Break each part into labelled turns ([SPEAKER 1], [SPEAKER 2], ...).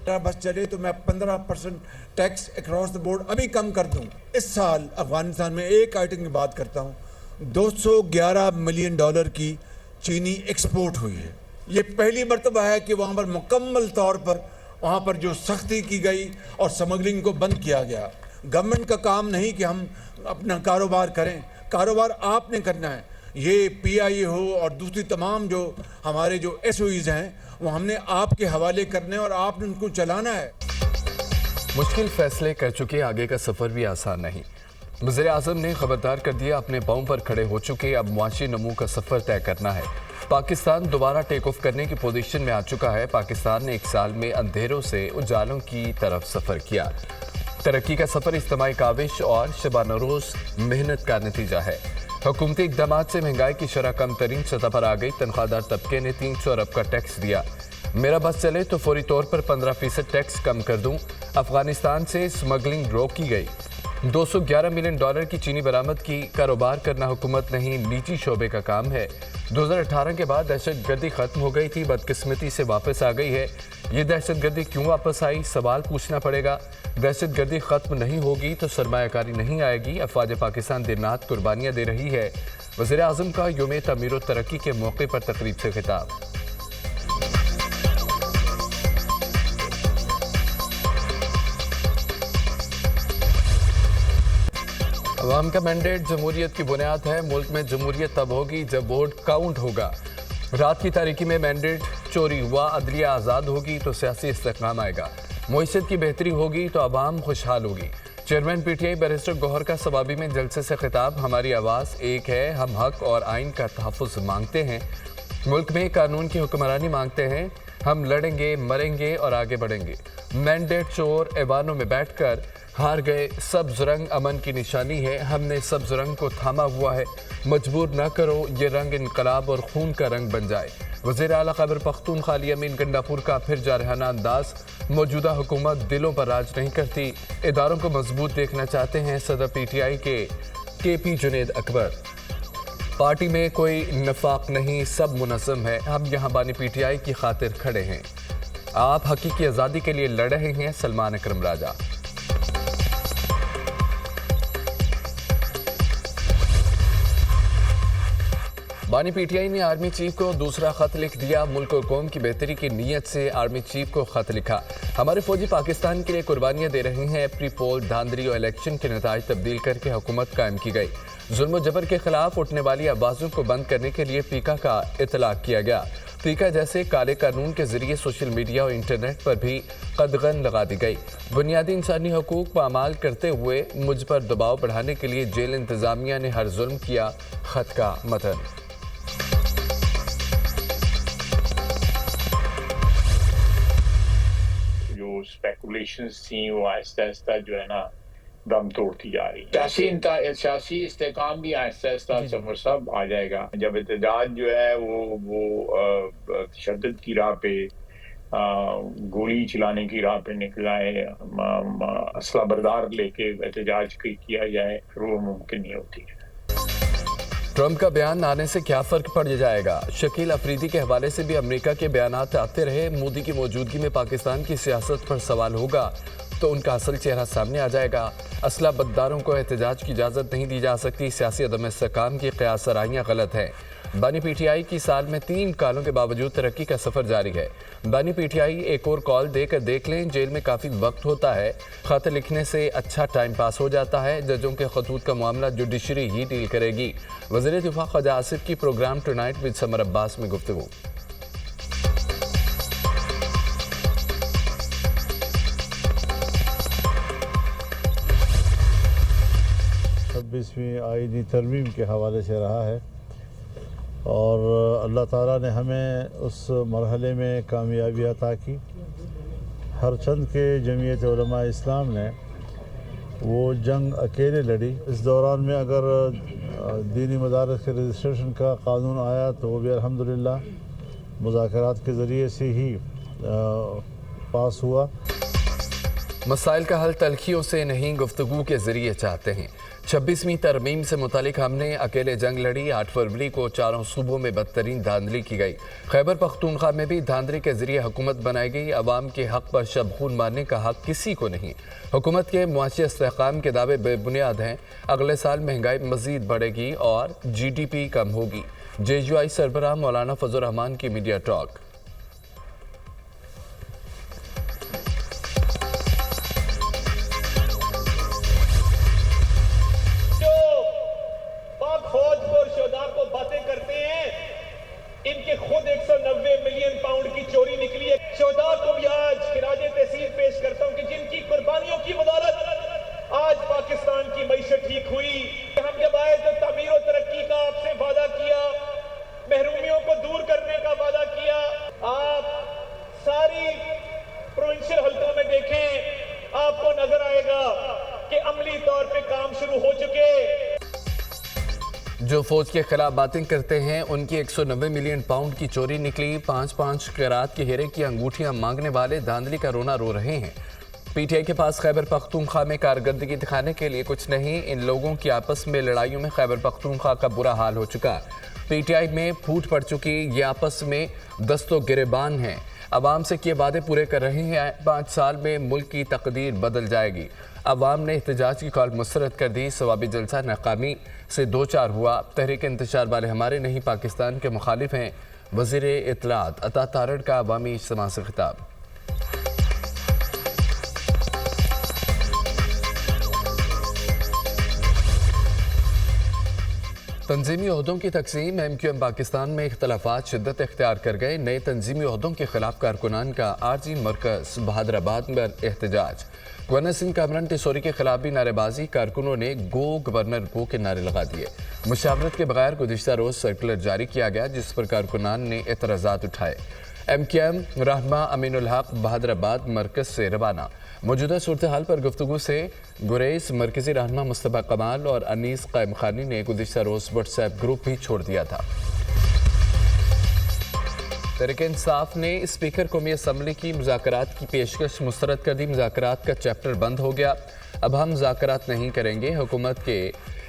[SPEAKER 1] बस चले तो मैं 15% टैक्स अक्रॉस द बोर्ड अभी कम कर दूं। इस साल अफगानिस्तान में एक आइटम की बात करता हूं, $211 मिलियन की चीनी एक्सपोर्ट हुई है। ये पहली मर्तबा है कि वहाँ पर मुकम्मल तौर पर वहाँ पर जो सख्ती की गई और स्मगलिंग को बंद किया गया। गवर्नमेंट का काम नहीं कि हम अपना कारोबार करें, कारोबार आपने करना है। ये PIA हो और दूसरी तमाम जो हमारे जो SOEs हैं वो हमने आपके हवाले करने और आपने उनको चलाना है।
[SPEAKER 2] मुश्किल फैसले कर चुके, आगे का सफ़र भी आसान नहीं। वज़ीर आज़म ने खबरदार कर दिया, अपने पाँव पर खड़े हो चुके, अब मुआशी नमू का सफ़र तय करना है। पाकिस्तान दोबारा टेक ऑफ करने की पोजीशन में आ चुका है। पाकिस्तान ने 1 साल में अंधेरों से उजालों की तरफ सफ़र किया। तरक्की का सफ़र इज्तिमाई काविश और शबाना रोज़ मेहनत का नतीजा है। हुकूमती इक़दाम से महंगाई की शरह कम तरीन सतह पर आ गई। तनख्वाहदार तबके ने 300 अरब का टैक्स दिया। मेरा बस चले तो फौरी तौर पर 15% टैक्स कम कर दूं। अफगानिस्तान से स्मगलिंग रोकी गई। $211 मिलियन की चीनी बरामद की। कारोबार करना हुकूमत नहीं, निजी शोबे का काम है। 2018 के बाद दहशतगर्दी खत्म हो गई थी, बदकिस्मती से वापस आ गई है। ये दहशतगर्दी क्यों वापस आई, सवाल पूछना पड़ेगा। दहशतगर्दी खत्म नहीं होगी तो सरमायाकारी नहीं आएगी। अफवाज पाकिस्तान दिन रात कुर्बानियाँ दे रही है। वज़ीर आज़म का यौम तमीर व तरक्की के मौके पर तकरीब से खिताब। अवाम का मैंडेट जमहूरियत की बुनियाद है। मुल्क में जमहूरियत तब होगी जब वोट काउंट होगा। रात की तारीकी में मैंडेट चोरी हुआ, अदलिया आज़ाद होगी तो सियासी इस्तेहकाम आएगा। मुईशत की बेहतरी होगी तो अवाम खुशहाल होगी। चेयरमैन PTI बैरिस्टर गौहर का सवाबी में जलसे से खिताब। हमारी आवाज़ एक है, हम हक और आइन का तहफ़्फ़ुज़ मांगते हैं। मुल्क में कानून की हुक्मरानी मांगते हैं। हम लड़ेंगे, मरेंगे और आगे बढ़ेंगे। मैंडेट चोर ऐवानों में बैठकर हार गए। सब्ज़ रंग अमन की निशानी है। हमने सब्ज़ रंग को थामा हुआ है। मजबूर न करो ये रंग इनकलाब और खून का रंग बन जाए। वज़ीर आला खैबर पख्तूनख्वा अली अमीन गंडापुर का फिर जारहाना अंदाज। मौजूदा हुकूमत दिलों पर राज नहीं करती, इदारों को मजबूत देखना चाहते हैं। सदर PTI के KP जुनेद अकबर। पार्टी में कोई नफाक नहीं, सब मुनज़्ज़म है। हम यहाँ बानी PTI की खातिर खड़े हैं। आप हकीकी आज़ादी के लिए लड़ रहे हैं। सलमान अकरम राजा। बानी PTI ने आर्मी चीफ को दूसरा खत लिख दिया। मुल्क और कौम की बेहतरी की नीयत से आर्मी चीफ को खत लिखा। हमारे फौजी पाकिस्तान के लिए कुर्बानियां दे रहे हैं। प्री पोल धांधली और इलेक्शन के नताज तब्दील करके हुकूमत कायम की गई। जुल्म जबर के खिलाफ उठने वाली आवाज़ों को बंद करने के लिए पीका का इतलाक किया गया। पीका जैसे काले कानून के जरिए सोशल मीडिया और इंटरनेट पर भी कदगन लगा दी गई। बुनियादी इंसानी हकूक पर अमाल करते हुए मुझ पर दबाव बढ़ाने के लिए जेल इंतजामिया ने हर जुल्म किया। खत का मतन।
[SPEAKER 3] स्पेकुलेशंस थी वो आहिस्ता आहिस्ता जो है ना दम तोड़ती जा रही है। सियासी इस्तेकाम भी आहिस्ता आहिस्ता सफर सब आ जाएगा। जब एहतजाज जो है वो तशद्दुद की राह पे, गोली चलाने की राह पे निकला है, असला बरदार लेके एहतजाज किया जाए, फिर वो मुमकिन नहीं होती है।
[SPEAKER 2] ट्रंप का बयान आने से क्या फर्क पड़ जाएगा। शकील अफरीदी के हवाले से भी अमेरिका के बयानात आते रहे। मोदी की मौजूदगी में पाकिस्तान की सियासत पर सवाल होगा तो उनका असल चेहरा सामने आ जाएगा। असला बददारों को एहतजाज की इजाज़त नहीं दी जा सकती। सियासी अदम इस्तेहकाम की क़यास आराइयाँ गलत हैं। बानी PTI की साल में 3 कालों के बावजूद तरक्की का सफ़र जारी है। बानी PTI एक और कॉल देकर देख लें। जेल में काफ़ी वक्त होता है। खत लिखने से अच्छा टाइम पास हो जाता है। जजों के खतूत का मामला जुडिशरी ही डील करेगी। वज़ीर दिफा ख्वाजा आसिफ की program tonight with Samar Abbas में गुफ्तगू।
[SPEAKER 4] 26वीं आईनी तरमीम के हवाले से रहा है और अल्लाह ताला ने हमें उस मरहले में कामयाबी अता की। हर चंद के जमीयत उलमा इस्लाम ने वो जंग अकेले लड़ी। इस दौरान में अगर दीनी मदारस के रजिस्ट्रेशन का कानून आया तो वो भी अल्हम्दुलिल्लाह मुज़ाकरात के ज़रिए से ही पास हुआ।
[SPEAKER 2] मसाइल का हल तलखियों से नहीं गुफ्तगू के जरिए चाहते हैं। 26वीं तरमीम से मुतालिक हमने अकेले जंग लड़ी। 8 फरवरी को चारों सूबों में बदतरीन धांधली की गई। खैबर पख्तूनख्वा में भी धांधली के जरिए हुकूमत बनाई गई। अवाम के हक पर शब खून मारने का हक किसी को नहीं। हुकूमत के मुआशी इस्तेहकाम के दावे बेबुनियाद हैं। अगले साल महंगाई मजीद बढ़ेगी और GDP कम होगी। JUI सरबराह मौलाना फजल रहमान की मीडिया टॉक।
[SPEAKER 5] इनके खुद 190 मिलियन पाउंड की चोरी निकली है। शोहदा को भी आज खिराजे तहसीन पेश करता हूं कि जिनकी कुर्बानियों की बदौलत आज पाकिस्तान की मईशत ठीक हुई। हम जब आए तो तामीर और तरक्की का आपसे वादा किया, महरूमियों को दूर करने का वादा किया। आप सारी प्रोविंशियल हल्कों में देखें, आपको नजर आएगा कि अमली तौर पे काम शुरू हो चुके।
[SPEAKER 2] जो फौज के खिलाफ बातें करते हैं उनकी 190 मिलियन पाउंड की चोरी निकली। 5-5 कैरात के हीरे की अंगूठियां मांगने वाले धांधली का रोना रो रहे हैं। PTI के पास खैबर पख्तूनख्वा में कारकर्दगी दिखाने के लिए कुछ नहीं। इन लोगों की आपस में लड़ाइयों में खैबर पख्तूनख्वा का बुरा हाल हो चुका। PTI में फूट पड़ चुकी। ये आपस में दस्तो गिरेबान हैं। अवाम से किए वादे पूरे कर रहे हैं। 5 साल में मुल्क की तकदीर बदल जाएगी। अवाम ने एहतजाज की कॉल मुस्तरद कर दी। सवाबी जलसा नाकामी से 2-4 हुआ। तहरीक इंतशार वाले हमारे नहीं पाकिस्तान के मुखालिफ हैं। वज़ीर इत्तलात अता तारड़ का अवामी इज्तिमा से खिताब। तंजीमी ओहदों की तकसीम। MQM पाकिस्तान में इख्तलाफात शिद्दत इख्तियार कर गए। नए तंजीमी ओहदों के खिलाफ कारकुनान का आरजी मरकज बहादराबाद में एहतजाज। गवर्नर सिंह कामरान टिसोरी के खिलाफ भी नारेबाजी। कारकुनों ने गो गवर्नर गो के नारे लगा दिए। मुशावरत के बगैर गुज़िश्ता रोज सर्कुलर जारी किया गया जिस पर कारकुनान ने एतराज़ात उठाए। MQM रहनमा अमीनुल हक बहादराबाद मरकज से रवाना। मौजूदा सूरत हाल पर गुफ्तगू से गुरेज मरकजी रहनमा मुस्तफा कमाल और अनीस कायम खानी ने गुज़िश्ता रोज व्हाट्सएप ग्रुप भी छोड़ दिया था। तहरीक इंसाफ ने स्पीकर कौमी असम्बली की मुज़ाकरात की पेशकश मुस्तरद कर दी। मुज़ाकरात का चैप्टर बंद हो गया। अब हम मुज़ाकरात नहीं करेंगे। हुकूमत के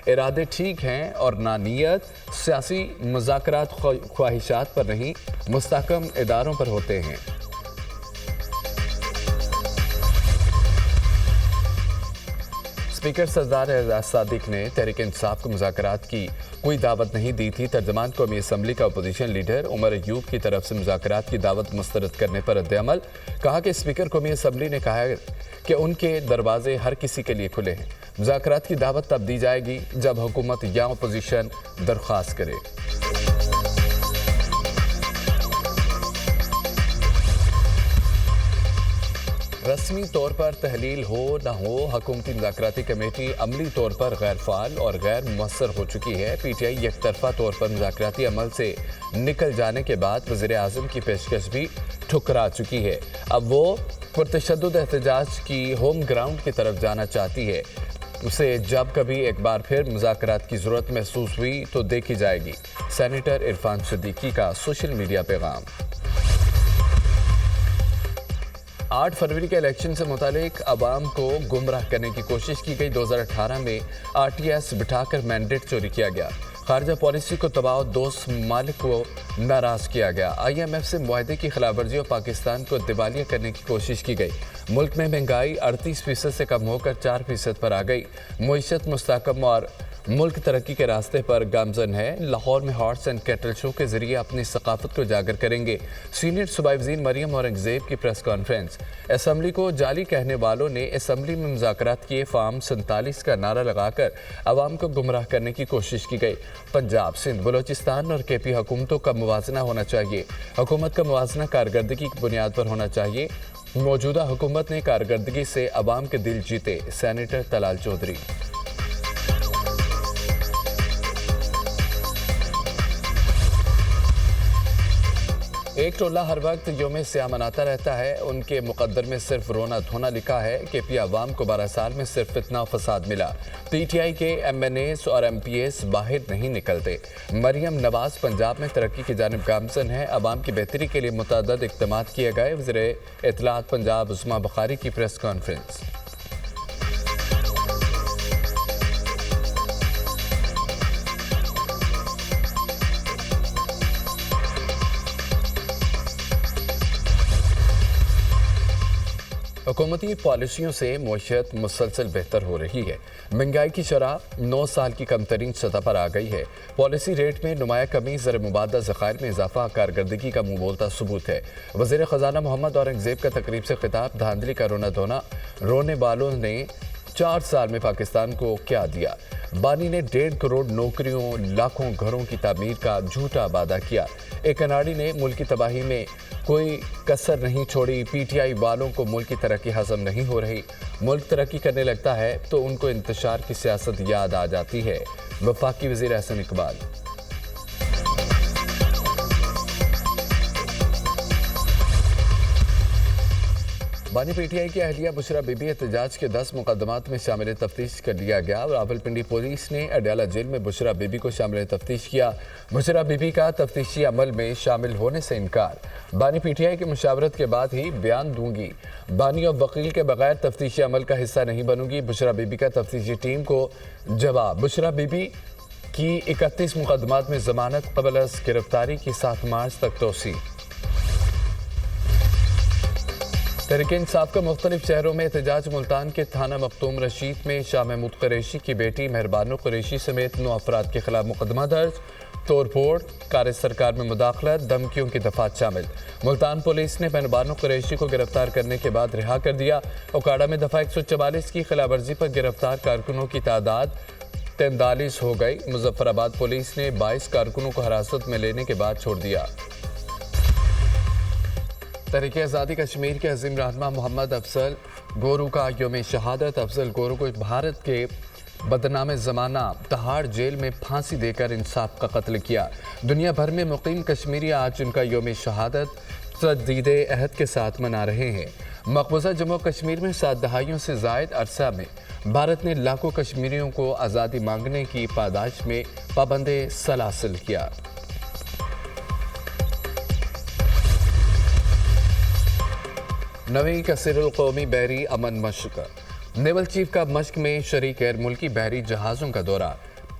[SPEAKER 2] इरादे ठीक हैं और नानियत सियासी मुज़ाकरात ख्वाहिशात पर नहीं मुस्तहकम इदारों पर होते हैं। स्पीकर सरदार एजाज सादिक ने तहरीक इंसाफ को मुज़ाकरात की कोई दावत नहीं दी थी। तर्जमान कौमी असम्बली का अपोजिशन लीडर उमर अयूब की तरफ से मुज़ाकरात की दावत मुस्तरद करने पर रद्द-ए-अमल। कहा कि स्पीकर कौमी असम्बली ने कहा है कि उनके दरवाजे हर किसी के लिए खुले हैं। मुज़ाकरात की दावत तब दी जाएगी जब हुकूमत या अपोजिशन दरख्वास्त करे। रस्मी तौर पर तहलील हो न हो, हुकूमती मुज़ाकराती कमेटी अमली तौर पर गैर फ़ाल और गैर मुअस्सर हो चुकी है। PTI एकतरफा तौर पर मुज़ाकराती अमल से निकल जाने के बाद वज़ीर आज़म की पेशकश भी ठुकरा चुकी है। अब वो पुरतशद्दुद एहतजाज की होम ग्राउंड की तरफ जाना चाहती है। उसे जब कभी एक बार फिर मुज़ाकरात की ज़रूरत महसूस हुई तो देखी जाएगी। सेनेटर इरफान सिद्दीकी का सोशल मीडिया पैगाम। 8 फरवरी के इलेक्शन से मुतालिक अवाम को गुमराह करने की कोशिश की गई। 2018 में RTS बिठाकर मैंडेट चोरी किया गया। खारजा पॉलिसी को तबाह, दोस्त ममालिक को नाराज़ किया गया। IMF से मुआहदे की खिलाफवर्जी और पाकिस्तान को दिवालिया करने की कोशिश की गई। मुल्क में महंगाई 38% से कम होकर 4% पर आ गई। मईशत मुस्तहकम और मुल्क तरक्की के रास्ते पर गामजन है। लाहौर में हॉर्स एंड कैटल शो के जरिए अपनी सकाफत को उजागर करेंगे। सीनियर सूबाई वज़ीर मरियम औरंगज़ेब की प्रेस कॉन्फ्रेंस। असम्बली को जाली कहने वालों ने असम्बली में मुज़ाकरात किए। फार्म 47 का नारा लगाकर अवाम को गुमराह करने की कोशिश की गई। पंजाब, सिंध, बलोचिस्तान और KP हुकूमतों का मुवाजना होना चाहिए। हुकूमत का मुवाजना कारकर्दगी की बुनियाद पर होना चाहिए। मौजूदा हुकूमत ने कारकर्दगी से अवाम के दिल जीते। सेनेटर तलाल चौधरी। ایک ٹولہ ہر وقت یوم سیاہ مناتا رہتا ہے، ان کے مقدر میں صرف رونا دھونا لکھا ہے کہ پی عوام کو 12 سال میں صرف فتنہ و فساد ملا۔ پی ٹی آئی کے ایم این ایز اور ایم پی ایس باہر نہیں نکلتے۔ مریم نواز پنجاب میں ترقی کی جانب گامزن ہے، عوام کی بہتری کے لیے متعدد اقدامات کیے گئے۔ وزیر اطلاعات پنجاب عظمیٰ بخاری کی پریس کانفرنس۔ حکومتی پالیسیوں سے معیشت مسلسل بہتر ہو رہی ہے۔ مہنگائی کی شرح 9 سال کی کم ترین سطح پر آ گئی ہے۔ پالیسی ریٹ میں نمایاں کمی زر مبادلہ ذخائر میں اضافہ کارکردگی کا منہ بولتا ثبوت ہے۔ وزیر خزانہ محمد اورنگزیب کا تقریب سے خطاب، دھاندلی کا رونا دھونا، رونے والوں نے 4 سال میں پاکستان کو کیا دیا۔ بانی نے 1.5 کروڑ نوکریوں، لاکھوں گھروں کی تعمیر کا جھوٹا وعدہ کیا۔ ایک اناڑی نے ملک کی تباہی میں کوئی کسر نہیں چھوڑی۔ پی ٹی آئی والوں کو ملک کی ترقی ہضم نہیں ہو رہی۔ ملک ترقی کرنے لگتا ہے تو ان کو انتشار کی سیاست یاد آ جاتی ہے۔ وفاقی وزیر احسن اقبال۔ بانی پی ٹی آئی کی اہلیہ بشرا بی بی احتجاج کے 10 مقدمات میں شامل تفتیش کر لیا گیا۔ راولپنڈی پولیس نے اڈیالہ جیل میں بشرا بی بی کو شامل تفتیش کیا۔ بشرا بی بی کا تفتیشی عمل میں شامل ہونے سے انکار۔ بانی پی ٹی آئی کی مشاورت کے بعد ہی بیان دوں گی۔ بانی اور وکیل کے بغیر تفتیشی عمل کا حصہ نہیں بنوں گی۔ بشرا بی بی کا تفتیشی ٹیم کو جواب۔ بشرا بی بی کی 31 مقدمات میں ضمانت قبل از گرفتاری کی 7 مارچ تک توسیع۔ تحریک انصاف کا مختلف شہروں میں احتجاج۔ ملتان کے تھانہ مختوم رشید میں شاہ محمود قریشی کی بیٹی مہربانو قریشی سمیت 9 افراد کے خلاف مقدمہ درج۔ توڑ پھوڑ، کار سرکار میں مداخلت، دھمکیوں کی دفعات شامل۔ ملتان پولیس نے مہربانو قریشی کو گرفتار کرنے کے بعد رہا کر دیا۔ اوکاڑا میں دفعہ 144 کی خلاف ورزی پر گرفتار کارکنوں کی تعداد 43 ہو گئی۔ مظفر آباد پولیس نے 22 کارکنوں کو حراست میں لینے کے بعد چھوڑ دیا۔ تحریک آزادی کشمیر کے عظیم رہنما محمد افضل گورو کا یوم شہادت۔ افضل گورو کو بھارت کے بدنام زمانہ تہاڑ جیل میں پھانسی دے کر انصاف کا قتل کیا۔ دنیا بھر میں مقیم کشمیری آج ان کا یوم شہادت تجدید عہد کے ساتھ منا رہے ہیں۔ مقبوضہ جموں کشمیر میں 7 دہائیوں سے زائد عرصہ میں بھارت نے لاکھوں کشمیریوں کو آزادی مانگنے کی پاداش میں پابند سلاسل کیا۔ نویں کثیر القومی بحری امن مشق۔ نیول چیف کا مشق میں شریک غیر ملکی بحری جہازوں کا دورہ۔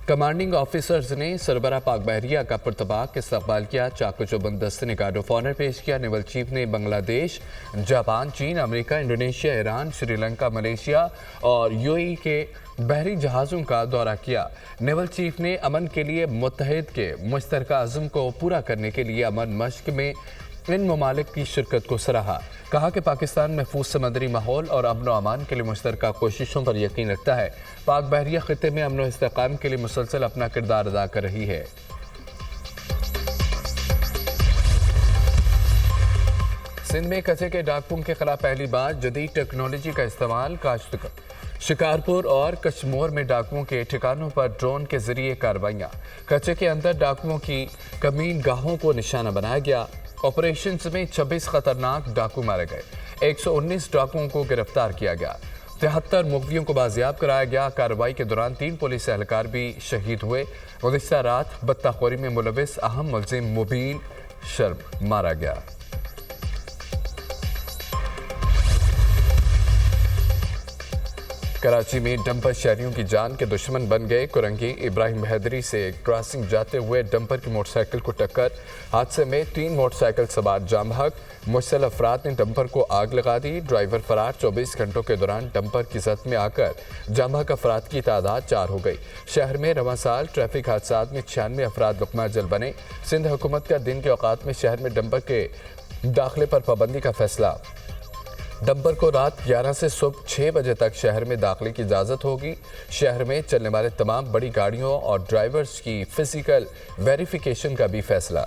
[SPEAKER 2] کمانڈنگ آفیسرز نے سربراہ پاک بحریہ کا پرتپاک استقبال کیا۔ چاق و چوبند دستے نے گارڈ آف آنر پیش کیا۔ نیول چیف نے بنگلہ دیش، جاپان، چین، امریکہ، انڈونیشیا، ایران، سری لنکا، ملیشیا اور یو اے ای کے بحری جہازوں کا دورہ کیا۔ نیول چیف نے امن کے لیے متحد کے مشترکہ عزم کو پورا کرنے کے لیے امن مشق میں ان ممالک کی شرکت کو سراہا۔ کہا کہ پاکستان محفوظ سمندری ماحول اور امن و امان کے لیے مشترکہ کوششوں پر یقین رکھتا ہے۔ پاک بحریہ خطے میں امن و استحکام کے لیے مسلسل اپنا کردار ادا کر رہی ہے۔ سندھ میں کچے کے ڈاکوؤں کے خلاف پہلی بار جدید ٹیکنالوجی کا استعمال۔ شکارپور اور کشمور میں ڈاکوؤں کے ٹھکانوں پر ڈرون کے ذریعے کارروائیاں۔ کچے کے اندر ڈاکوؤں کی کمین گاہوں کو نشانہ بنایا گیا۔ آپریشنز میں 26 خطرناک ڈاکو مارے گئے۔ 119 ڈاکوؤں کو گرفتار کیا گیا۔ 73 مغویوں کو بازیاب کرایا گیا۔ کارروائی کے دوران 3 پولیس اہلکار بھی شہید ہوئے۔ گزشتہ رات بطہ خوری میں ملوث اہم ملزم مبین شرم مارا گیا۔ کراچی میں ڈمپر شہریوں کی جان کے دشمن بن گئے۔ کرنگی ابراہیم حیدری سے کراسنگ جاتے ہوئے ڈمپر کی موٹر سائیکل کو ٹکر۔ حادثے میں 3 موٹر سائیکل سوار جاں بحق۔ مشتعل افراد نے ڈمپر کو آگ لگا دی۔ ڈرائیور فرار۔ 24 گھنٹوں کے دوران ڈمپر کی زد میں آ کر جاں بحق افراد کی تعداد 4 ہو گئی۔ شہر میں رواں سال ٹریفک حادثات میں 96 افراد لقمہ اجل بنے۔ سندھ حکومت کا دن کے اوقات میں شہر میں ڈمپر کے داخلے پر پابندی کا فیصلہ۔ ڈمپر کو رات 11 سے صبح 6 بجے تک شہر میں داخلے کی اجازت ہوگی۔ شہر میں چلنے والے تمام بڑی گاڑیوں اور ڈرائیورز کی فزیکل ویریفیکیشن کا بھی فیصلہ۔